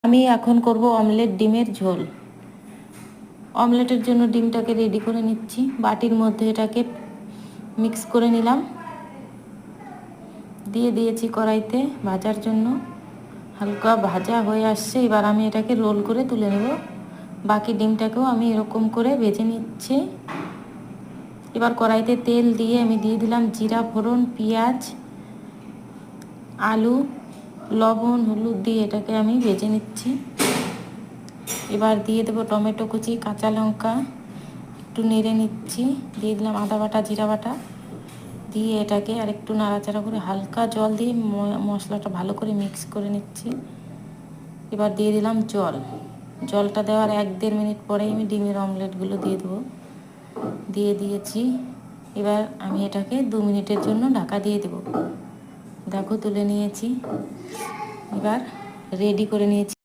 আমি এখন করব অমলেট ডিমের ঝোল। অমলেটের জন্য ডিমটাকে রেডি করে নিচ্ছি। বাটির মধ্যে এটাকে মিক্স করে নিলাম, দিয়ে দিয়েছি কড়াইতে ভাজার জন্য। হালকা ভাজা হয়ে আসছে, এবার আমি এটাকে রোল করে তুলে নেব। বাকি ডিমটাকেও আমি এরকম করে ভেজে নিচ্ছি। এবার কড়াইতে তেল দিয়ে আমি দিয়ে দিলাম জিরা ফোড়ন, পেঁয়াজ, আলু, লবণ, হলুদ দিয়ে এটাকে আমি ভেজে নিচ্ছি। এবার দিয়ে দেবো টমেটো কুচি, কাঁচা লঙ্কা, একটু নেড়ে নিচ্ছি। দিয়ে দিলাম আদা বাটা, জিরা বাটা, দিয়ে এটাকে আর একটু নাড়াচাড়া করে হালকা জল দিয়ে মশলাটা ভালো করে মিক্স করে নিচ্ছি। এবার দিয়ে দিলাম জল। জলটা দেওয়ার 1-1.5 মিনিট পরেই আমি ডিমের অমলেটগুলো দিয়ে দেবো। দিয়ে দিয়েছি। এবার আমি এটাকে 2 মিনিটের জন্য ঢাকা দিয়ে দেবো। দেখো তুলে নিয়েছি, এবার রেডি করে নিয়েছি।